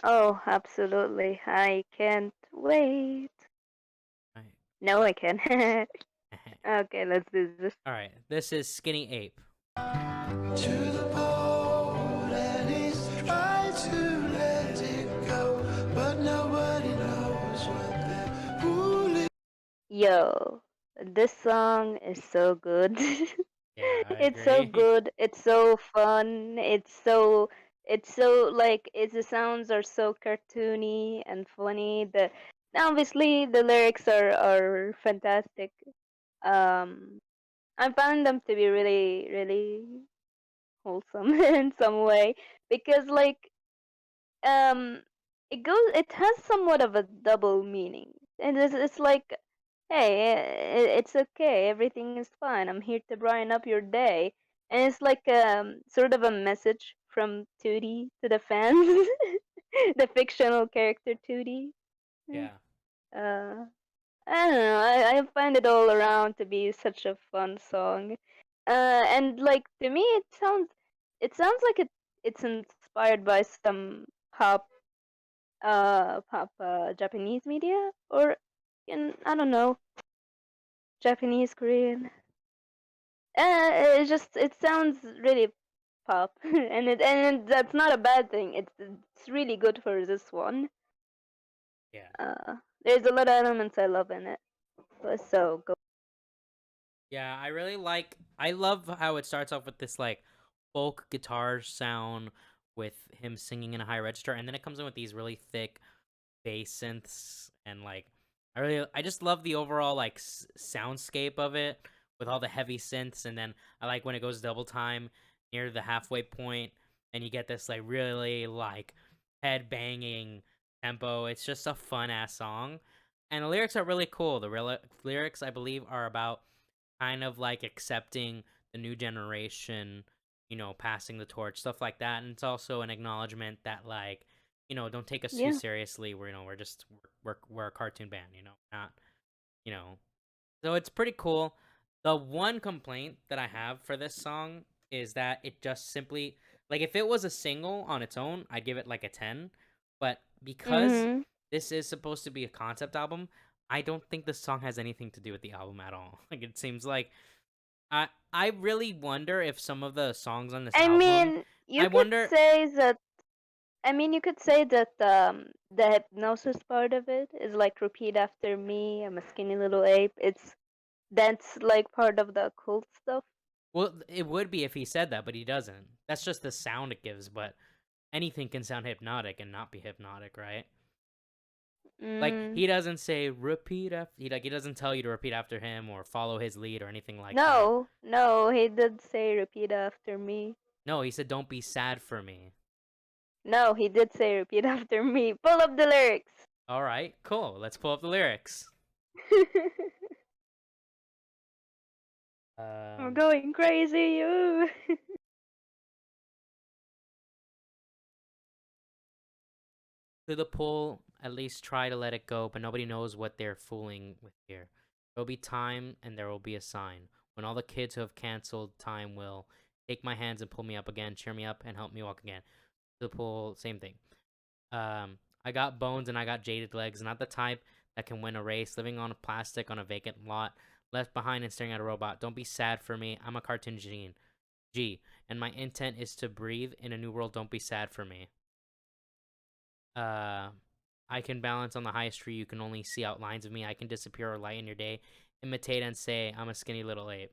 Oh, absolutely. I can't wait. All No, I can. right. Okay, let's do this. All right. This is Skinny Ape. To the pole, and he's tried to let it go, but nobody knows what they're fooling. Yo, this song is so good. Yeah, I It's so agree. good. It's so fun. It's so like the sounds are so cartoony and funny. The Obviously the lyrics are fantastic. Um, I found them to be really really wholesome in some way because like um it has somewhat of a double meaning, and it's like, hey, it's okay, everything is fine, I'm here to brighten up your day. And it's like sort of a message from Tootie to the fans. The fictional character Tootie. Yeah. uh I don't know, I find it all around to be such a fun song. And like to me it sounds like it's inspired by some pop Japanese media, or in, I don't know, Japanese, Korean. It sounds really pop, that's not a bad thing. It's really good for this one. Yeah. Uh, there's a lot of elements I love in it. So go. Yeah, I love how it starts off with this like folk guitar sound with him singing in a high register, and then it comes in with these really thick bass synths, and like I just love the overall like soundscape of it with all the heavy synths. And then I like when it goes double time near the halfway point and you get this like really like head banging tempo. It's just a fun ass song, and the lyrics are really cool. The lyrics, I believe, are about kind of like accepting the new generation, passing the torch, stuff like that. And it's also an acknowledgement that like, don't take us too Yeah. seriously. We're just we're a cartoon band, not, you know. So it's pretty cool. The one complaint that I have for this song is that it just simply, like, if it was a single on its own, I'd give it like a 10. But because Mhm. this is supposed to be a concept album, I don't think the song has anything to do with the album at all. Like it seems like I really wonder if some of the songs on this I album, mean, I you could wonder. say that. I mean, you could say that the hypnosis part of it is like repeat after me. I'm a skinny little ape. That's like part of the occult stuff. Well, it would be if he said that, but he doesn't. That's just the sound it gives. But anything can sound hypnotic and not be hypnotic, right? Like Mm. he doesn't say repeat after. He doesn't tell you to repeat after him or follow his lead or anything like that. No, no, he did say repeat after me. No, he said don't be sad for me. No, he did say repeat after me. Pull up the lyrics. All right, cool. Let's pull up the lyrics. I'm going crazy. You. To the pull, at least try to let it go, but nobody knows what they're fooling with here. There'll be time and there will be a sign. When all the kids who have canceled time will take my hands and pull me up again, cheer me up and help me walk again. To the pull, same thing. I got bones and I got jaded legs, not the type that can win a race, living on plastic on a vacant lot, left behind and staring at a robot. Don't be sad for me. I'm a cartoon gene. G. And my intent is to breathe in a new world. Don't be sad for me. Uh, I can balance on the highest tree. You can only see outlines of me. I can disappear or lighten your day. Imitate and say, I'm a skinny little ape.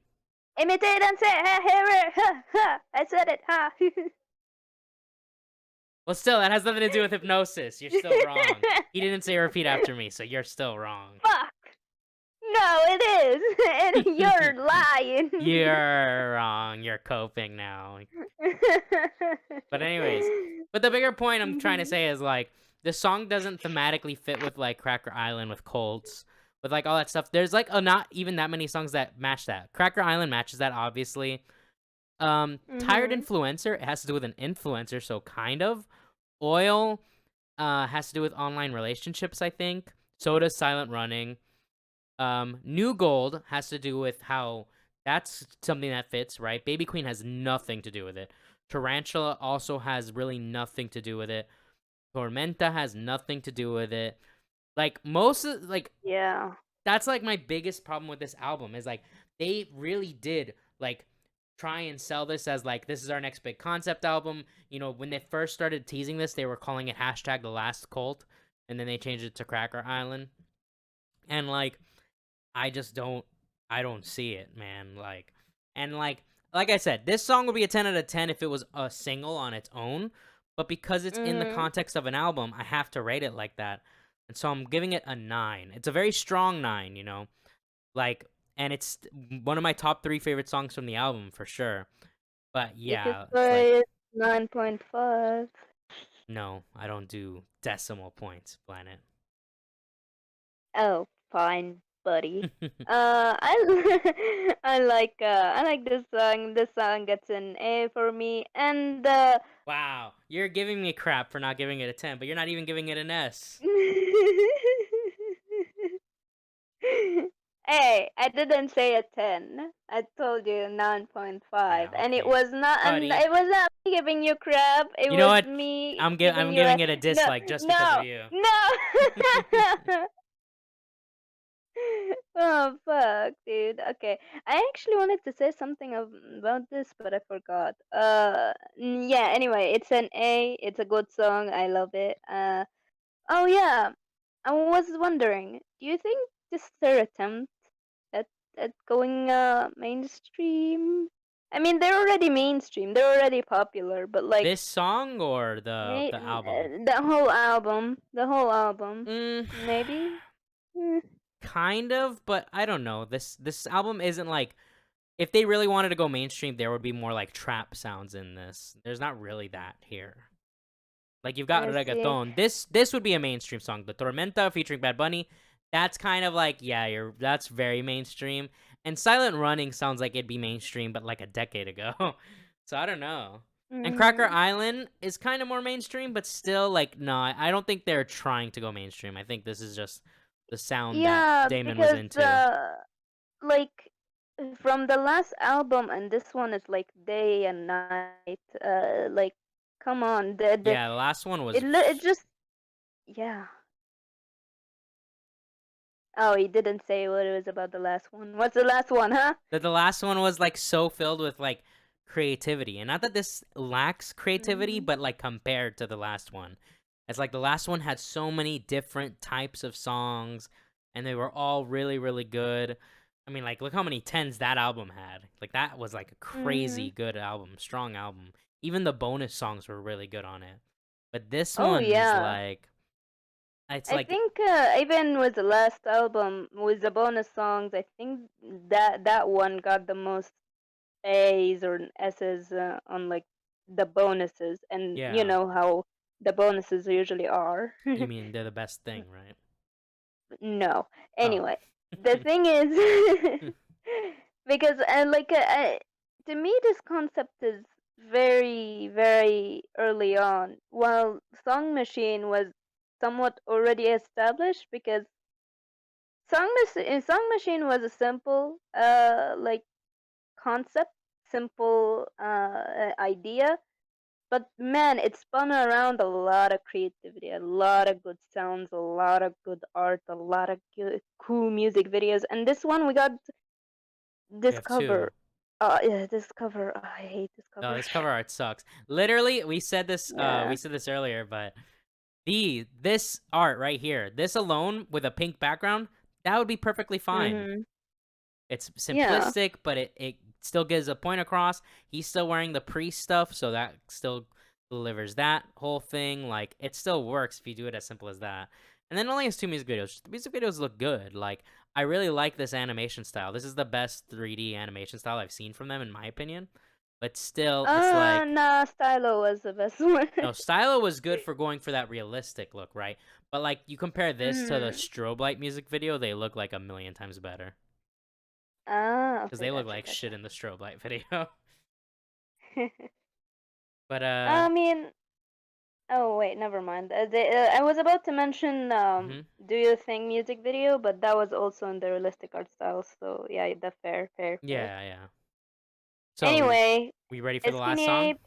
Imitate and say, ha, ha, ha, ha. I said it, ha. Well, still, that has nothing to do with hypnosis. You're still wrong. He didn't say repeat after me, so you're still wrong. Fuck. No, it is. And you're lying. You're wrong. You're coping now. But anyways, but the bigger point I'm trying to say is like the song doesn't thematically fit with like Cracker Island with Colts with like all that stuff. There's like not even that many songs that match that. Cracker Island matches that obviously. Tired Influencer, it has to do with an influencer, so kind of. Oil has to do with online relationships, I think. So does Silent Running. New Gold has to do with how that's something that fits, right? Baby Queen has nothing to do with it. Tarantula also has really nothing to do with it. Tormenta has nothing to do with it. Like most of yeah. that's like my biggest problem with this album is like they really did like try and sell this as like this is our next big concept album. You know, when they first started teasing this, they were calling it hashtag the last cult, and then they changed it to Cracker Island. And like I don't see it, man. Like I said, this song would be a 10 out of 10 if it was a single on its own, but because it's in the context of an album, I have to rate it like that. And so I'm giving it a 9. It's a very strong 9, you know. Like and it's one of my top 3 favorite songs from the album for sure. But You could yeah, it's say like 9.5. no, I don't do decimal points, Planet. Oh, fine, buddy. I I like this song. This song gets an A for me, and Wow, you're giving me crap for not giving it a 10, but you're not even giving it an S. Hey, I didn't say a 10. I told you 9.5, Yeah, and it okay. was not. And Buddy. it was not me giving you crap. It You know was what? me I'm giving you giving it a no, dislike just because no, of you. no. Oh fuck, dude. Okay, I actually wanted to say something about this, but I forgot. Yeah. Anyway, it's an A. It's a good song. I love it. Oh yeah. I was wondering, do you think this is their attempt at going mainstream? I mean, they're already mainstream. They're already popular, but like This song or the album? the whole album, the whole album, Mm, maybe. Mm. kind of, but I don't know. This album isn't like if they really wanted to go mainstream, there would be more like trap sounds in this. There's not really that here. Like you've got I see. reggaeton. This would be a mainstream song. The Tormenta featuring Bad Bunny. That's kind of like that's very mainstream. And Silent Running sounds like it'd be mainstream, but like a decade ago. So I don't know. And Cracker Mm. Island is kind of more mainstream, but still like no, I don't think they're trying to go mainstream. I think this is just the sound that Yeah, Damon was because into. like from the last album and this one is like day and night. Like come on, Yeah, the last one was it just yeah. Oh, he didn't say what it was about the last one. What's the last one, huh? That the last one was like so filled with like creativity, and not that this lacks creativity, Mm-hmm. but like compared to the last one, it's like the last one had so many different types of songs, and they were all really really good. I mean, like look how many tens that album had. Like that was like a Mm-hmm. crazy good album, strong album. Even the bonus songs were really good on it. But this Oh one is yeah. like it's I like think even with the last album with the bonus songs, I think that one got the most A's or S's on like the bonuses, and you yeah. know how the bonuses usually are. You mean they're the best thing, right? No. Oh. Anyway, the thing is, because to me, this concept is very, very early on. While Song Machine was somewhat already established, because Song Machine was a simple, like concept, simple idea, but man, it spun around a lot of creativity, a lot of good sounds, a lot of good art, a lot of cool music videos. And this one, we got We this have two. cover. Yeah, this cover. Oh, I hate this Oh, cover. this cover art sucks. Literally, we Yeah. said this earlier, but this art right here, this alone with a pink background, that would be perfectly fine. Mhm. It's Yeah. simplistic, but it still gives a point across. He's still wearing the priest stuff, so that still delivers that whole thing. Like it still works if you do it as simple as that. And then it only has two music videos. The music videos look good. Like I really like this animation style. This is the best 3D animation style I've seen from them, in my opinion. But still, it's like Nah, Stylo was the best one. no, Stylo was good for going for that realistic look, right? But like you compare this to the Mhm. strobe light music video, they look like a million times better Ah, because okay, they look gotcha, like shit gotcha. in the strobe light video. But I mean, oh wait, never mind. I was about to mention mhm. Do You Think music video, but that was also in the realistic art style. So yeah, the fair, fair, fair. Yeah, yeah. So Anyway, we ready for the last Skinny song? Ape.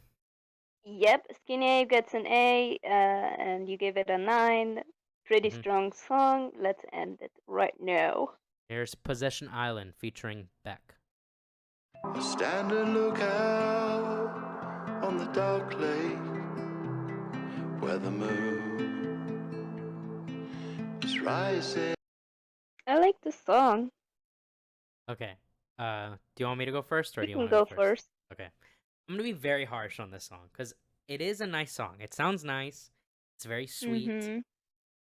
Yep, Skinny Ape gets an A, and you gave it a 9. Pretty Mhm. strong song. Let's end it right now. Here's Possession Island featuring Beck. I stand and look out on the dark lake where the moon is rising. I like this song. Okay. Do you want me to go first, or You do you can want to go go first? first. Okay. I'm gonna be very harsh on this song because it is a nice song. It sounds nice. It's very sweet. Mhm.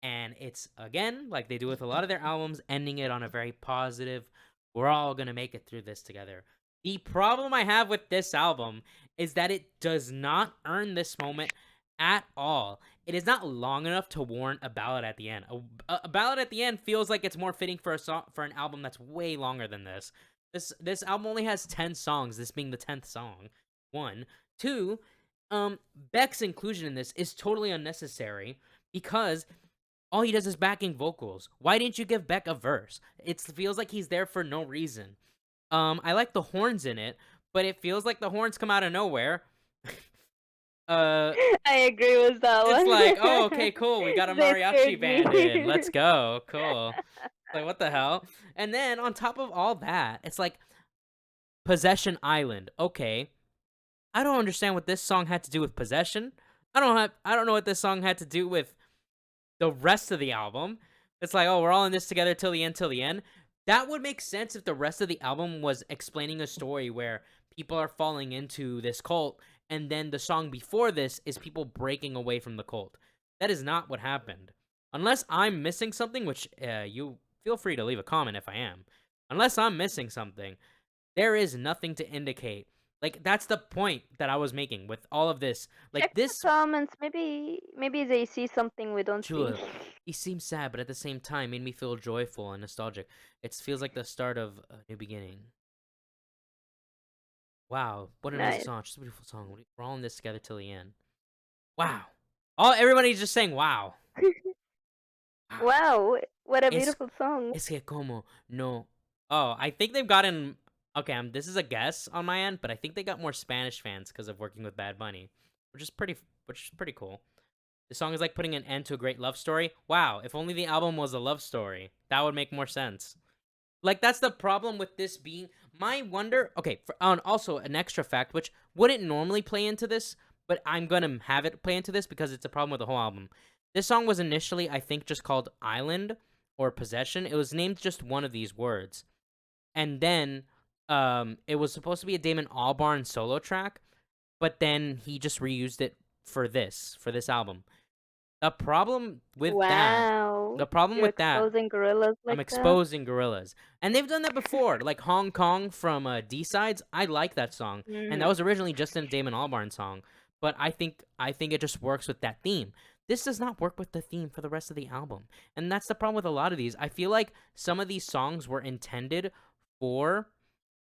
And it's again like they do with a lot of their albums, ending it on a very positive, we're all gonna make it through this together. The problem I have with this album is that it does not earn this moment at all. It is not long enough to warrant a ballad at the end. A ballad at the end feels like it's more fitting for a song, for an album that's way longer than this. This album only has 10 songs, this being the 10th song. One. Two, Beck's inclusion in this is totally unnecessary because all he does is backing vocals. Why didn't you give Beck a verse? It feels like he's there for no reason. I like the horns in it, but it feels like the horns come out of nowhere. uh, I agree with that it's one. like, oh, okay, cool. We got a They mariachi scared band in. me. Let's go. Cool. Like, what the hell? And then on top of all that, it's like Possession Island. Okay, I don't understand what this song had to do with possession. I don't know what this song had to do with the rest of the album. It's like, oh, we're all in this together till the end, till the end. That would make sense if the rest of the album was explaining a story where people are falling into this cult, and then the song before this is people breaking away from the cult. That is not what happened. Unless I'm missing something, which you feel free to leave a comment if I am. Unless I'm missing something, there is nothing to indicate. Like, that's the point that I was making with all of this. Check Like, the this comments. Maybe they see something we don't see. Julep. He seemed sad, but at the same time made me feel joyful and nostalgic. It feels like the start of a new beginning. Wow, what a nice Nice. song. Just a beautiful song. We're all in this together till the end. Wow. Everybody's just saying wow. Wow. Wow, what a Es, beautiful song. es que como no. Oh, I think they've gotten. Okay, this is a guess on my end, but I think they got more Spanish fans because of working with Bad Bunny, which is pretty cool. This song is like putting an end to a great love story. Wow, if only the album was a love story, that would make more sense. Like that's the problem with this being my wonder. Okay, also an extra fact which wouldn't normally play into this, but I'm gonna have it play into this because it's a problem with the whole album. This song was initially, I think, just called Island or Possession. It was named just one of these words, and then it was supposed to be a Damon Albarn solo track, but then he just reused it for this album. The problem with that, Wow. the problem You're with that exposing gorillas I'm like that? exposing Gorillaz, and they've done that before. Like Hong Kong from D Sides, I like that song, and that Mm. was originally just a Damon Albarn song. But I think it just works with that theme. This does not work with the theme for the rest of the album, and that's the problem with a lot of these. I feel like some of these songs were intended for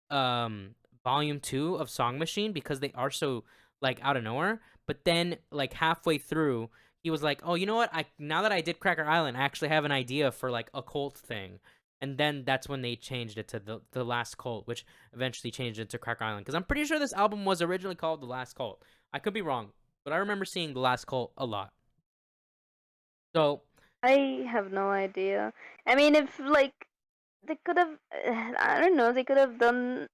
um volume 2 of Song Machine because they are so like out of nowhere, but then like halfway through he was like, "Oh, you know what? I now that I did Cracker Island, I actually have an idea for like a cult thing." And then that's when they changed it to the Last Cult, which eventually changed it to Cracker Island because I'm pretty sure this album was originally called The Last Cult. I could be wrong, but I remember seeing The Last Cult a lot. So, I have no idea. I mean, if like they could have, I don't know, they could have done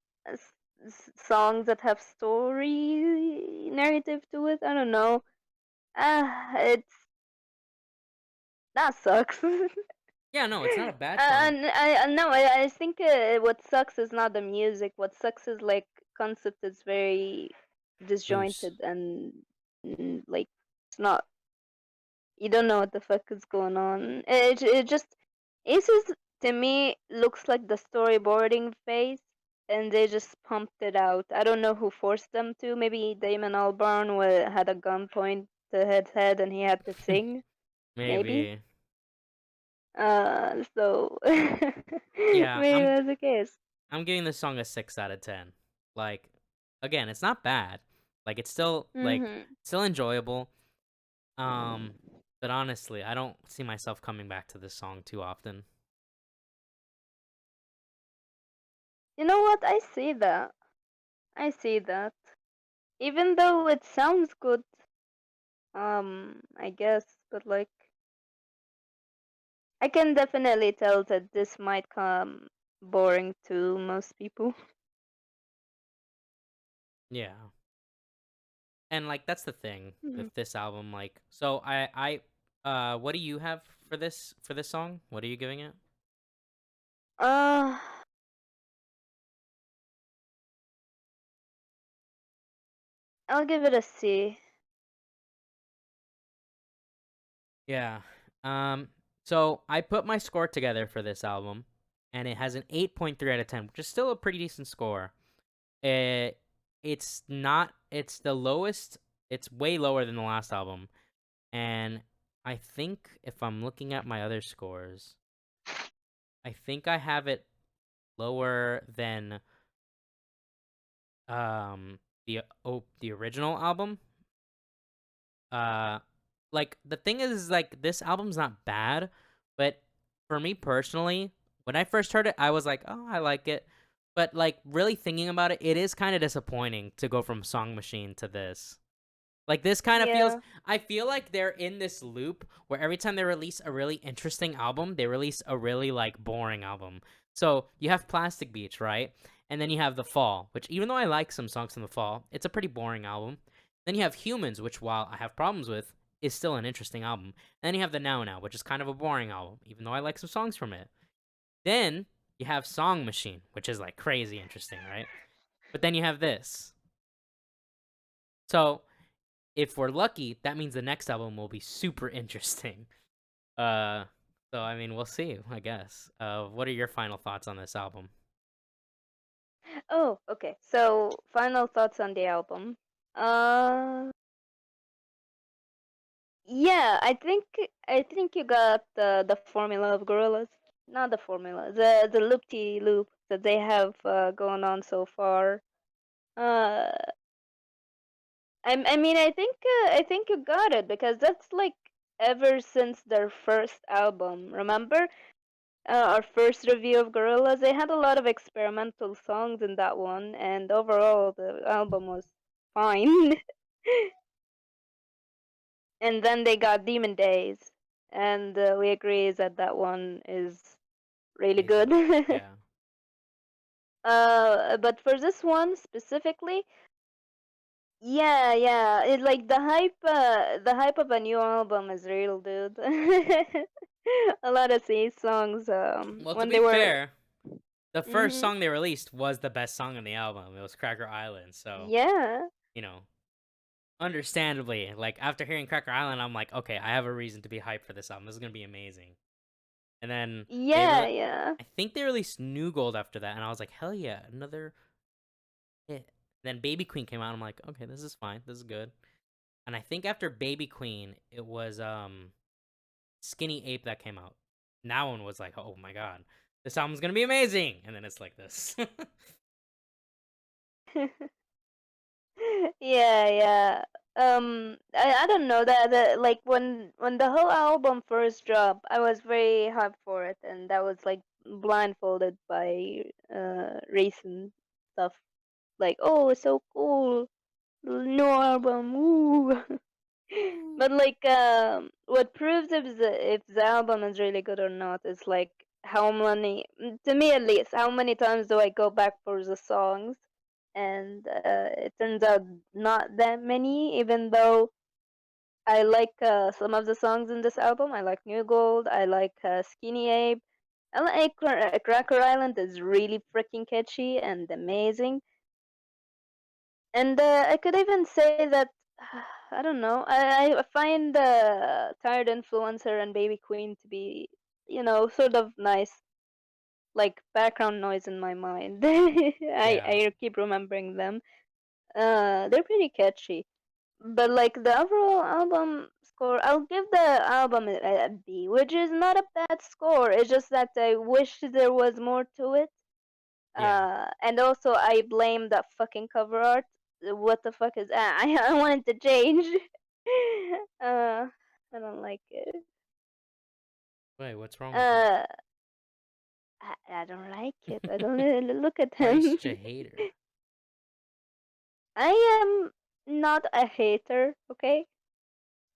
songs that have story narrative to it. I don't know. It's that sucks. yeah, no, it's not a bad song. And I no, I think what sucks is not the music. What sucks is like concept is very Loose. disjointed and like it's not. You don't know what the fuck is going on. It just Aces to me looks like the storyboarding phase, and they just pumped it out. I don't know who forced them to. Maybe Damon Albarn had a gun point to his head and he had to sing. Maybe. Maybe. So Yeah, maybe that's the case. I'm giving this song a 6 out of 10. Like, again, it's not bad. Like, it's still Mhm. still enjoyable. Um, but honestly, I don't see myself coming back to this song too often. You know what? I see that. I see that. Even though it sounds good, I guess, but like I can definitely tell that this might come boring to most people. Yeah, and like that's the thing Hmm. with this album. Like, so what do you have for this song? What are you giving it? Uh, I'll give it a C. Yeah. Um. So I put my score together for this album, and it has an 8.3 out of 10, which is still a pretty decent score. It it's not it's the lowest. It's way lower than the last album, and I think if I'm looking at my other scores, I think I have it lower than the original album. Uh, like the thing is like this album's not bad, but for me personally, when I first heard it, I was like, oh, I like it. But like really thinking about it, it is kind of disappointing to go from Song Machine to this. Like this kind of feels Yeah. I feel like they're in this loop where every time they release a really interesting album, they release a really like boring album. So, you have Plastic Beach, right? And then you have The Fall, which even though I like some songs from The Fall, it's a pretty boring album. Then you have Humans, which while I have problems with, is still an interesting album. And then you have The Now Now, which is kind of a boring album, even though I like some songs from it. Then you have Song Machine, which is like crazy interesting, right? But then you have this. So, if we're lucky, that means the next album will be super interesting. Uh, so I mean, we'll see, I guess. What are your final thoughts on this album? Oh, okay. So, final thoughts on the album. Uh, yeah, I think you got the formula of Gorillaz. Not the formula, the loop that they have going on so far. Uh, I mean, I think you got it because that's like ever since their first album. Remember, our first review of Gorillaz, they had a lot of experimental songs in that one, and overall the album was fine. and then they got Demon Days, and we agree that that one is really Amazing. good. Yeah. But for this one specifically, yeah, yeah, it like the hype of a new album is real, dude. A lot of these songs, Well, to when be they were, fair, the first hmm song they released was the best song on the album. It was Cracker Island. So, yeah, you know, understandably, like after hearing Cracker Island, I'm like, okay, I have a reason to be hyped for this album. This is gonna be amazing. And then yeah, yeah. I think they released New Gold after that, and I was like, hell yeah, another hit. Then Baby Queen came out. I'm like, okay, this is fine. This is good. And I think after Baby Queen, it was Skinny Ape that came out. And that one was like, oh my god, this album's gonna be amazing. And then it's like this. Yeah, yeah. I don't know that like when the whole album first dropped, I was very hyped for it, and that was like blindfolded by recent stuff. Like, oh, it's so cool, new album, woo. But like, what proves if the album is really good or not is like how many, to me at least, how many times do I go back for the songs, and it turns out not that many. Even though I like some of the songs in this album, I like New Gold, I like Skinny Ape, I like Cracker Island is really freaking catchy and amazing. And I could even say that I don't know. I find Tired Influencer and Baby Queen to be, sort of nice, like background noise in my mind. Yeah. I keep remembering them. They're pretty catchy. But like the overall album score, I'll give the album a B, which is not a bad score. It's just that I wish there was more to it. Yeah. And also I blame that fucking cover art. What the fuck is that? I want it to change. I don't like it. Wait, what's wrong with it? Uh, I don't like it. I don't look at Why are you him. such a hater? I am not a hater, okay? Okay.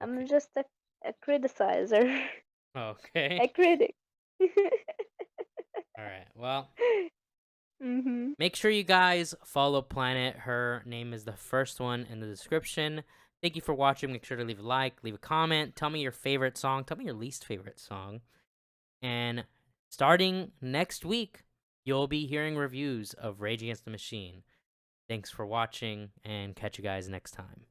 I'm just a criticizer. Okay. A critic. All right. Well, Mhm. make sure you guys follow Planet. Her name is the first one in the description. Thank you for watching. Make sure to leave a like, leave a comment. Tell me your favorite song. Tell me your least favorite song. And starting next week, you'll be hearing reviews of Rage Against the Machine. Thanks for watching, and catch you guys next time.